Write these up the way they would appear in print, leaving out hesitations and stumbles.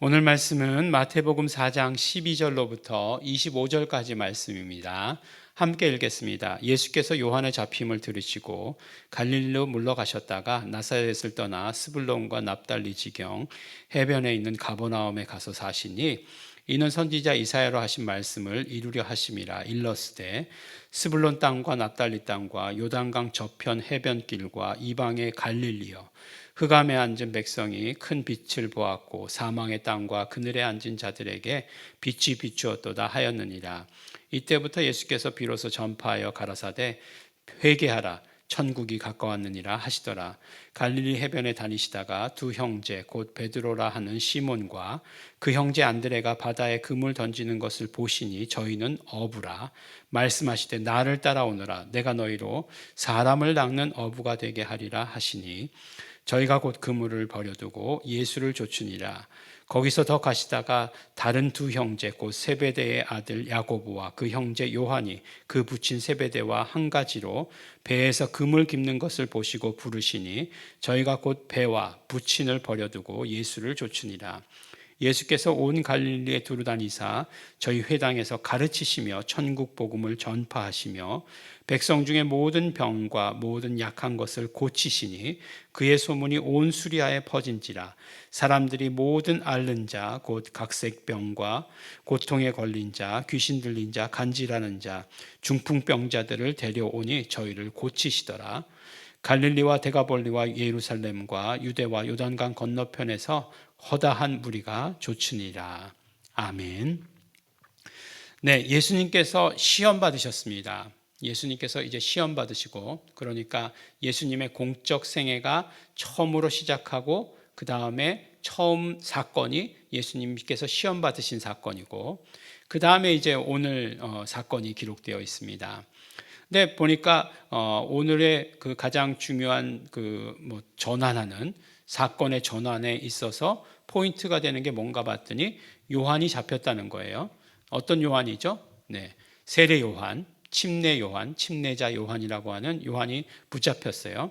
오늘 말씀은 마태복음 4장 12절로부터 25절까지 말씀입니다. 함께 읽겠습니다. 예수께서 요한의 잡힘을 들으시고 갈릴리로 물러가셨다가 나사렛을 떠나 스불론과 납달리 지경 해변에 있는 가버나움에 가서 사시니 이는 선지자 이사야로 하신 말씀을 이루려 하심이라. 일러스되 스불론 땅과 납달리 땅과 요단강 저편 해변길과 이방의 갈릴리여, 흑암에 앉은 백성이 큰 빛을 보았고 사망의 땅과 그늘에 앉은 자들에게 빛이 비추었도다 하였느니라. 이때부터 예수께서 비로소 전파하여 가라사대 회개하라, 천국이 가까웠느니라 하시더라. 갈릴리 해변에 다니시다가 두 형제 곧 베드로라 하는 시몬과 그 형제 안드레가 바다에 그물 던지는 것을 보시니 저희는 어부라. 말씀하시되 나를 따라오너라, 내가 너희로 사람을 낚는 어부가 되게 하리라 하시니 저희가 곧 그물을 버려두고 예수를 좇으니라. 거기서 더 가시다가 다른 두 형제 곧 세베대의 아들 야고보와 그 형제 요한이 그 부친 세베대와 한 가지로 배에서 그물 깁는 것을 보시고 부르시니 저희가 곧 배와 부친을 버려두고 예수를 좇으니라. 예수께서 온 갈릴리에 두루다니사 저희 회당에서 가르치시며 천국 복음을 전파하시며 백성 중에 모든 병과 모든 약한 것을 고치시니 그의 소문이 온 수리아에 퍼진지라. 사람들이 모든 앓는 자 곧 각색병과 고통에 걸린 자, 귀신 들린 자, 간질하는 자, 중풍병자들을 데려오니 저희를 고치시더라. 갈릴리와 데가볼리와 예루살렘과 유대와 요단강 건너편에서 허다한 무리가 좇으니라. 아멘. 네, 예수님께서 시험 받으셨습니다. 예수님께서 이제 시험 받으시고, 그러니까 예수님의 공적 생애가 처음으로 시작하고 그 다음에 처음 사건이 예수님께서 시험 받으신 사건이고, 그 다음에 이제 오늘 사건이 기록되어 있습니다. 근데 보니까 오늘의 그 가장 중요한 전환하는 사건의 전환에 있어서 포인트가 되는 게 뭔가 봤더니 요한이 잡혔다는 거예요. 어떤 요한이죠? 네, 세례 요한, 침례 요한, 침례자 요한이라고 하는 요한이 붙잡혔어요.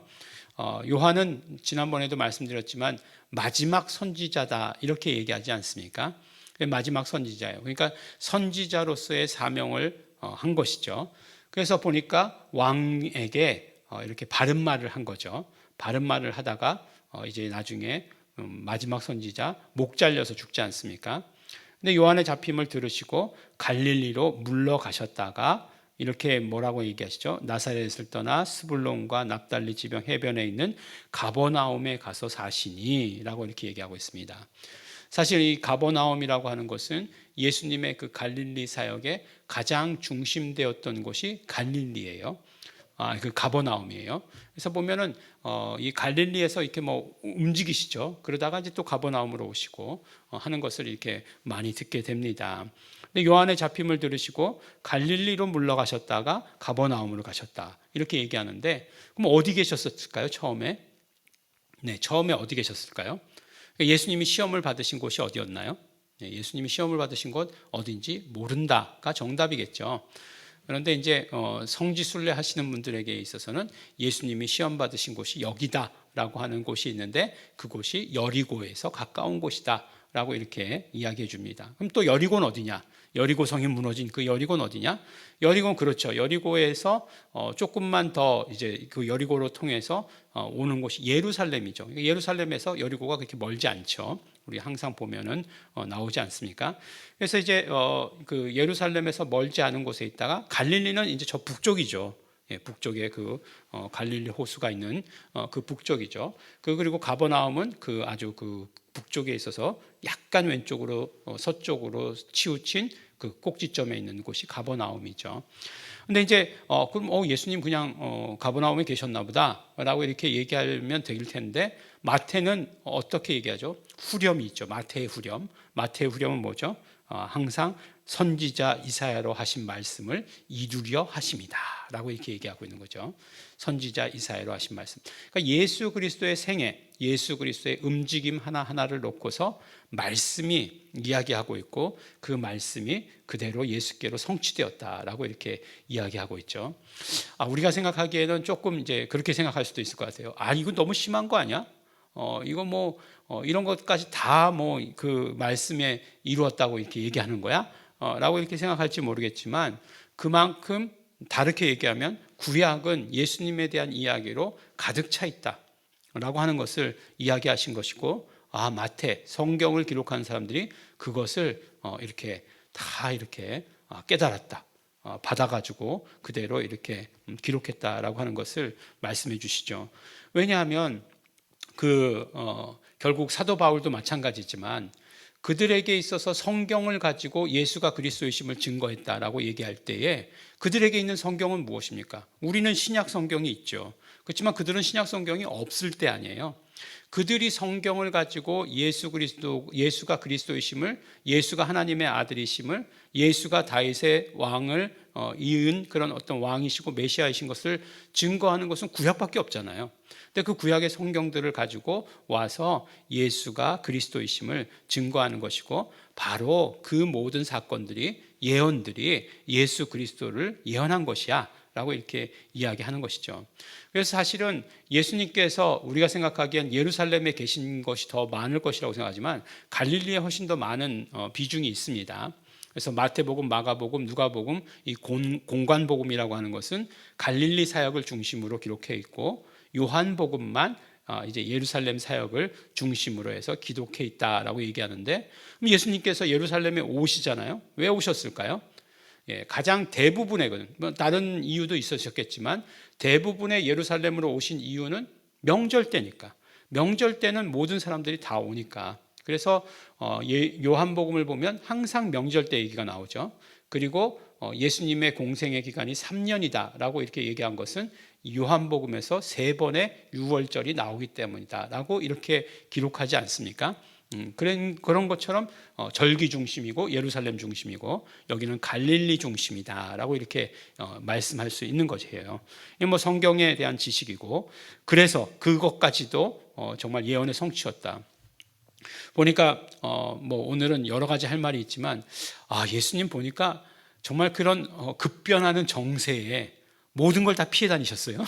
요한은 지난번에도 말씀드렸지만 마지막 선지자다 이렇게 얘기하지 않습니까? 마지막 선지자예요. 그러니까 선지자로서의 사명을 한 것이죠. 그래서 보니까 왕에게 이렇게 바른 말을 한 거죠. 바른 말을 하다가 이제 나중에 마지막 선지자 목 잘려서 죽지 않습니까? 근데 요한의 잡힘을 들으시고 갈릴리로 물러가셨다가 이렇게 뭐라고 얘기하시죠? 나사렛을 떠나 스불론과 납달리 지방 해변에 있는 가버나움에 가서 사시니 라고 이렇게 얘기하고 있습니다. 사실 이 가버나움이라고 하는 것은 예수님의 그 갈릴리 사역의 가장 중심되었던 곳이 갈릴리예요. 그 가버나움이에요. 그래서 보면은 이 갈릴리에서 이렇게 뭐 움직이시죠. 그러다가 이제 또 가버나움으로 오시고 하는 것을 이렇게 많이 듣게 됩니다. 근데 요한의 잡힘을 들으시고 갈릴리로 물러가셨다가 가버나움으로 가셨다 이렇게 얘기하는데, 그럼 어디 계셨을까요? 처음에? 네, 처음에 어디 계셨을까요? 예수님이 시험을 받으신 곳이 어디였나요? 예수님이 시험을 받으신 곳 어딘지 모른다가 정답이겠죠. 그런데 이제 성지순례 하시는 분들에게 있어서는 예수님이 시험 받으신 곳이 여기다라고 하는 곳이 있는데 그곳이 여리고에서 가까운 곳이다라고 이렇게 이야기해 줍니다. 그럼 또 여리고는 어디냐? 여리고 성이 무너진 그 여리고는 어디냐? 여리고는 그렇죠. 여리고에서 조금만 더 이제 그 여리고로 통해서 오는 곳이 예루살렘이죠. 예루살렘에서 여리고가 그렇게 멀지 않죠. 우리 항상 보면은 나오지 않습니까? 그래서 이제 그 예루살렘에서 멀지 않은 곳에 있다가 갈릴리는 이제 저 북쪽이죠. 예, 북쪽에 그 갈릴리 호수가 있는 그 북쪽이죠. 그리고 가버나움은 그 아주 그 북쪽에 있어서 약간 왼쪽으로 서쪽으로 치우친 그 꼭지점에 있는 곳이 가버나움이죠. 근데 이제 그럼 예수님 그냥 가버나움에 계셨나 보다라고 이렇게 얘기하면 될 텐데, 마태는 어떻게 얘기하죠? 후렴이 있죠. 마태의 후렴. 마태의 후렴은 뭐죠? 항상 선지자 이사야로 하신 말씀을 이루려 하심이다라고 이렇게 얘기하고 있는 거죠. 선지자 이사야로 하신 말씀. 그러니까 예수 그리스도의 생애, 예수 그리스도의 움직임 하나하나를 놓고서 말씀이 이야기하고 있고 그 말씀이 그대로 예수께로 성취되었다라고 이렇게 이야기하고 있죠. 우리가 생각하기에는 조금 이제 그렇게 생각할 수도 있을 것 같아요. 이거 너무 심한 거 아니야? 이거 뭐 이런 것까지 다 뭐 그 말씀에 이루었다고 이렇게 얘기하는 거야? 라고 이렇게 생각할지 모르겠지만 그만큼 다르게 얘기하면 구약은 예수님에 대한 이야기로 가득 차 있다 라고 하는 것을 이야기하신 것이고, 마태 성경을 기록한 사람들이 그것을 이렇게 다 이렇게 깨달았다, 받아가지고 그대로 이렇게 기록했다라고 하는 것을 말씀해 주시죠. 왜냐하면 결국 사도 바울도 마찬가지지만 그들에게 있어서 성경을 가지고 예수가 그리스도이심을 증거했다라고 얘기할 때에 그들에게 있는 성경은 무엇입니까? 우리는 신약 성경이 있죠. 그렇지만 그들은 신약 성경이 없을 때 아니에요. 그들이 성경을 가지고 예수가 그리스도이심을, 예수가 하나님의 아들이심을, 예수가 다윗의 왕을 이은 그런 어떤 왕이시고 메시아이신 것을 증거하는 것은 구약밖에 없잖아요. 근데 그 구약의 성경들을 가지고 와서 예수가 그리스도이심을 증거하는 것이고, 바로 그 모든 사건들이, 예언들이 예수 그리스도를 예언한 것이야 라고 이렇게 이야기하는 것이죠. 그래서 사실은 예수님께서 우리가 생각하기엔 예루살렘에 계신 것이 더 많을 것이라고 생각하지만 갈릴리에 훨씬 더 많은 비중이 있습니다. 그래서 마태복음, 마가복음, 누가복음, 이 공관복음이라고 하는 것은 갈릴리 사역을 중심으로 기록해 있고, 요한복음만 이제 예루살렘 사역을 중심으로 해서 기록해 있다라고 얘기하는데, 그럼 예수님께서 예루살렘에 오시잖아요. 왜 오셨을까요? 가장 대부분의, 다른 이유도 있으셨겠지만 대부분의 예루살렘으로 오신 이유는 명절 때니까. 명절 때는 모든 사람들이 다 오니까. 그래서 요한복음을 보면 항상 명절 때 얘기가 나오죠. 그리고 예수님의 공생의 기간이 3년이다 라고 이렇게 얘기한 것은 요한복음에서 3번의 유월절이 나오기 때문이다 라고 이렇게 기록하지 않습니까? 그런 것처럼 절기 중심이고 예루살렘 중심이고 여기는 갈릴리 중심이다라고 이렇게 말씀할 수 있는 것이에요. 이게 뭐 성경에 대한 지식이고, 그래서 그것까지도 정말 예언의 성취였다. 보니까 뭐 오늘은 여러 가지 할 말이 있지만 예수님 보니까 정말 그런 급변하는 정세에 모든 걸 다 피해 다니셨어요.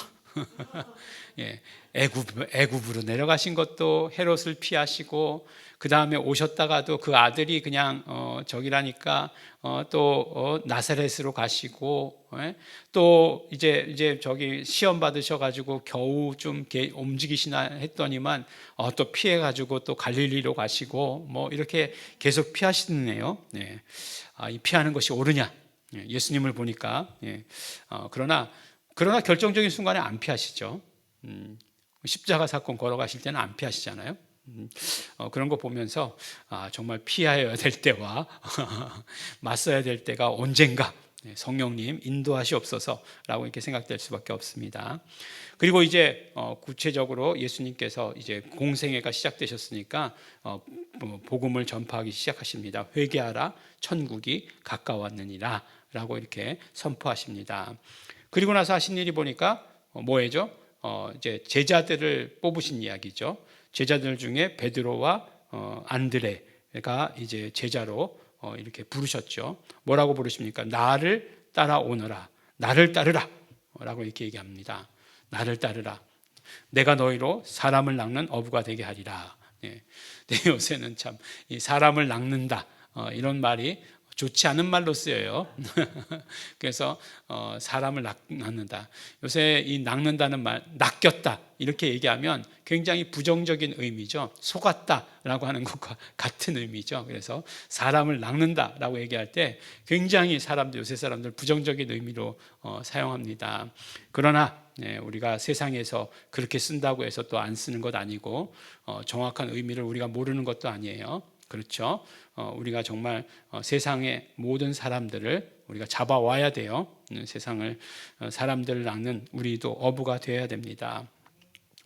예, 애굽으로 내려가신 것도 헤롯을 피하시고, 그 다음에 오셨다가도 그 아들이 그냥 저기라니까 또 나사렛으로 가시고, 또 이제 저기 시험 받으셔가지고 겨우 좀 움직이시나 했더니만 또 피해가지고 또 갈릴리로 가시고, 뭐 이렇게 계속 피하시네요. 이 피하는 것이 옳으냐? 예수님을 보니까. 그러나 결정적인 순간에 안 피하시죠. 십자가 사건 걸어가실 때는 안 피하시잖아요. 그런 거 보면서 정말 피해야 될 때와 맞서야 될 때가 언젠가 성령님 인도하시옵소서라고 이렇게 생각될 수밖에 없습니다. 그리고 이제 구체적으로 예수님께서 이제 공생애가 시작되셨으니까 복음을 전파하기 시작하십니다. 회개하라, 천국이 가까웠느니라 라고 이렇게 선포하십니다. 그리고 나서 하신 일이 보니까 뭐예요? 이제 제자들을 뽑으신 이야기죠. 제자들 중에 베드로와 안드레가 이제 제자로 이렇게 부르셨죠. 뭐라고 부르십니까? 나를 따라오너라, 나를 따르라 라고 이렇게 얘기합니다. 나를 따르라. 내가 너희로 사람을 낚는 어부가 되게 하리라. 요새는 참 이 사람을 낚는다 이런 말이 좋지 않은 말로 쓰여요. 그래서 사람을 낚는다. 요새 이 낚는다는 말, 낚였다 이렇게 얘기하면 굉장히 부정적인 의미죠. 속았다라고 하는 것과 같은 의미죠. 그래서 사람을 낚는다라고 얘기할 때 굉장히 요새 사람들 부정적인 의미로 사용합니다. 그러나 우리가 세상에서 그렇게 쓴다고 해서 또 안 쓰는 것 아니고 정확한 의미를 우리가 모르는 것도 아니에요. 그렇죠? 우리가 정말 세상의 모든 사람들을 우리가 잡아와야 돼요. 사람들을 낚는 우리도 어부가 되어야 됩니다.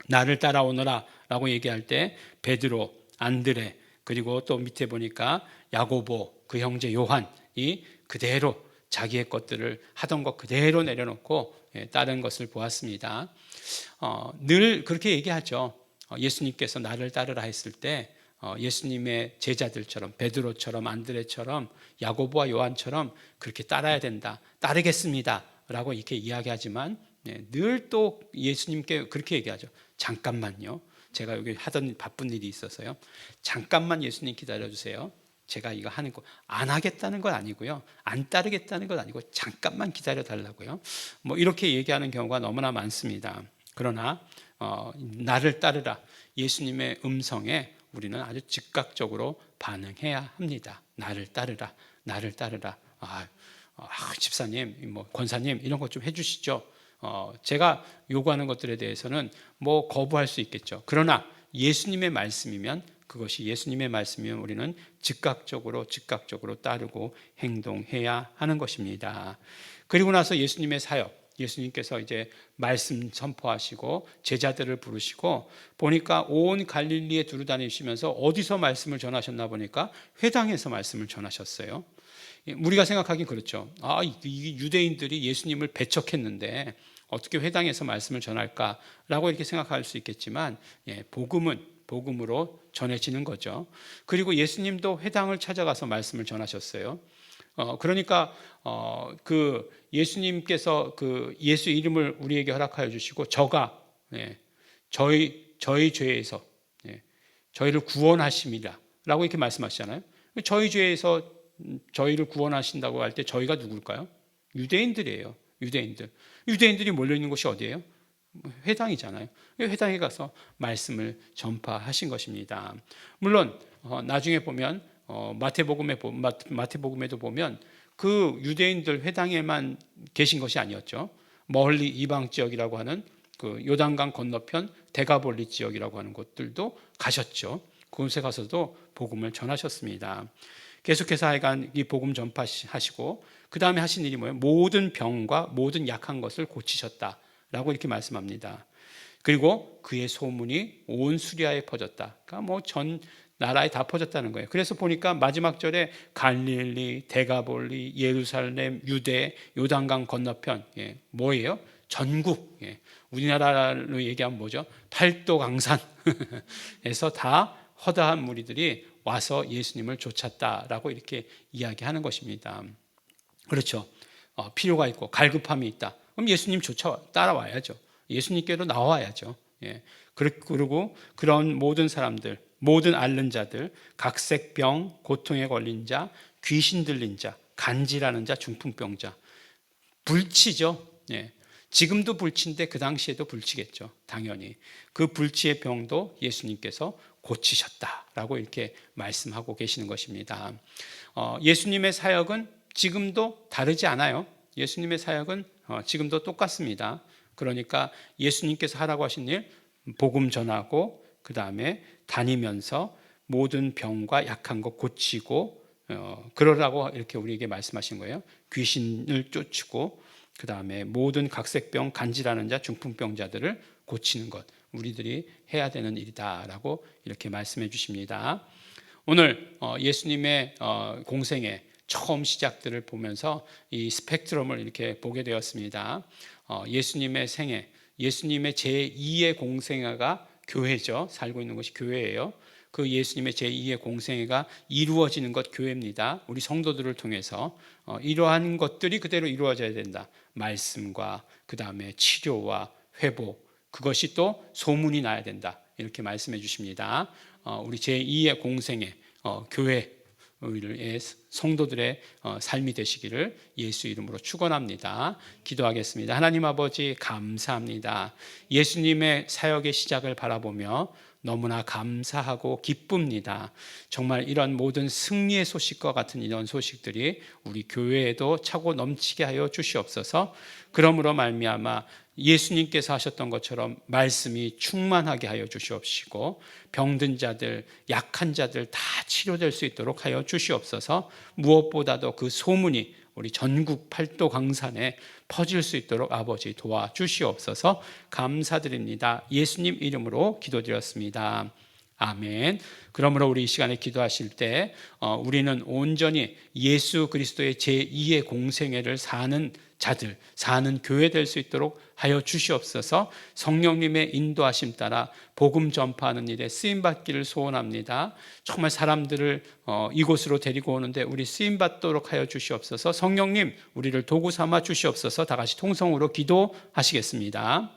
나를 따라오너라 라고 얘기할 때 베드로, 안드레, 그리고 또 밑에 보니까 야고보, 그 형제 요한이 그대로 자기의 것들을 하던 것 그대로 내려놓고 따른 것을 보았습니다. 늘 그렇게 얘기하죠. 예수님께서 나를 따르라 했을 때 예수님의 제자들처럼 베드로처럼 안드레처럼 야고보와 요한처럼 그렇게 따라야 된다, 따르겠습니다 라고 이렇게 이야기하지만 늘 또 예수님께 그렇게 얘기하죠. 잠깐만요, 제가 여기 하던 바쁜 일이 있어서요. 잠깐만 예수님 기다려주세요. 제가 이거 하는 거 안 하겠다는 건 아니고요. 안 따르겠다는 건 아니고 잠깐만 기다려 달라고요. 뭐 이렇게 얘기하는 경우가 너무나 많습니다. 그러나 나를 따르라. 예수님의 음성에 우리는 아주 즉각적으로 반응해야 합니다. 나를 따르라. 나를 따르라. 집사님, 뭐 권사님 이런 것 좀 해주시죠. 제가 요구하는 것들에 대해서는 뭐 거부할 수 있겠죠. 그러나 예수님의 말씀이면 그것이 예수님의 말씀이면 우리는 즉각적으로 따르고 행동해야 하는 것입니다. 그리고 나서 예수님의 사역, 예수님께서 이제 말씀 선포하시고 제자들을 부르시고 보니까 온 갈릴리에 두루다니시면서 어디서 말씀을 전하셨나 보니까 회당에서 말씀을 전하셨어요. 우리가 생각하기 그렇죠. 이 유대인들이 예수님을 배척했는데 어떻게 회당에서 말씀을 전할까라고 이렇게 생각할 수 있겠지만 복음으로 전해지는 거죠. 그리고 예수님도 회당을 찾아가서 말씀을 전하셨어요. 그러니까 그 예수님께서 그 예수 이름을 우리에게 허락하여 주시고 저희 죄에서 저희를 구원하심이라라고 이렇게 말씀하시잖아요. 저희 죄에서 저희를 구원하신다고 할 때 저희가 누굴까요? 유대인들이에요. 유대인들이 몰려 있는 곳이 어디예요? 회당이잖아요. 회당에 가서 말씀을 전파하신 것입니다. 물론 나중에 보면 마태복음에도 보면 그 유대인들 회당에만 계신 것이 아니었죠. 멀리 이방 지역이라고 하는 그 요단강 건너편 데가볼리 지역이라고 하는 곳들도 가셨죠. 그곳에 가서도 복음을 전하셨습니다. 계속해서 하여간 이 복음 전파하시고 그 다음에 하신 일이 뭐예요? 모든 병과 모든 약한 것을 고치셨다라고 이렇게 말씀합니다. 그리고 그의 소문이 온 수리아에 퍼졌다. 그러니까 뭐 전 나라에 다 퍼졌다는 거예요. 그래서 보니까 마지막 절에 갈릴리, 데가볼리, 예루살렘, 유대, 요단강 건너편 뭐예요? 전국. 우리나라로 얘기하면 뭐죠? 팔도강산에서 다 허다한 무리들이 와서 예수님을 쫓았다라고 이렇게 이야기하는 것입니다. 그렇죠. 필요가 있고 갈급함이 있다. 그럼 예수님 따라와야죠. 예수님께로 나와야죠. 그리고 그런 모든 사람들, 모든 앓는 자들, 각색병, 고통에 걸린 자, 귀신 들린 자, 간질하는 자, 중풍병자, 불치죠. 지금도 불치인데 그 당시에도 불치겠죠. 당연히 그 불치의 병도 예수님께서 고치셨다라고 이렇게 말씀하고 계시는 것입니다. 예수님의 사역은 지금도 다르지 않아요. 예수님의 사역은 지금도 똑같습니다. 그러니까 예수님께서 하라고 하신 일 복음 전하고 그 다음에 다니면서 모든 병과 약한 것 고치고 그러라고 이렇게 우리에게 말씀하신 거예요. 귀신을 쫓고 그 다음에 모든 각색병, 간질하는 자, 중풍병자들을 고치는 것 우리들이 해야 되는 일이다라고 이렇게 말씀해 주십니다. 오늘 예수님의 공생의 처음 시작들을 보면서 이 스펙트럼을 이렇게 보게 되었습니다. 예수님의 생애, 예수님의 제2의 공생애가 교회죠. 살고 있는 것이 교회예요. 그 예수님의 제2의 공생애가 이루어지는 것 교회입니다. 우리 성도들을 통해서 이러한 것들이 그대로 이루어져야 된다. 말씀과 그 다음에 치료와 회복, 그것이 또 소문이 나야 된다. 이렇게 말씀해 주십니다. 우리 제2의 공생애, 교회의 성도들의 삶이 되시기를 예수 이름으로 축원합니다. 기도하겠습니다. 하나님 아버지 감사합니다. 예수님의 사역의 시작을 바라보며 너무나 감사하고 기쁩니다. 정말 이런 모든 승리의 소식과 같은 이런 소식들이 우리 교회에도 차고 넘치게 하여 주시옵소서. 그러므로 말미암아 예수님께서 하셨던 것처럼 말씀이 충만하게 하여 주시옵시고 병든 자들, 약한 자들 다 치료될 수 있도록 하여 주시옵소서. 무엇보다도 그 소문이 우리 전국 팔도 강산에 퍼질 수 있도록 아버지 도와주시옵소서. 감사드립니다. 예수님 이름으로 기도드렸습니다. 아멘. 그러므로 우리 이 시간에 기도하실 때 우리는 온전히 예수 그리스도의 제2의 공생애를 사는 자들, 사는 교회 될 수 있도록 하여 주시옵소서. 성령님의 인도하심 따라 복음 전파하는 일에 쓰임받기를 소원합니다. 정말 사람들을 이곳으로 데리고 오는데 우리 쓰임받도록 하여 주시옵소서. 성령님 우리를 도구 삼아 주시옵소서. 다 같이 통성으로 기도하시겠습니다.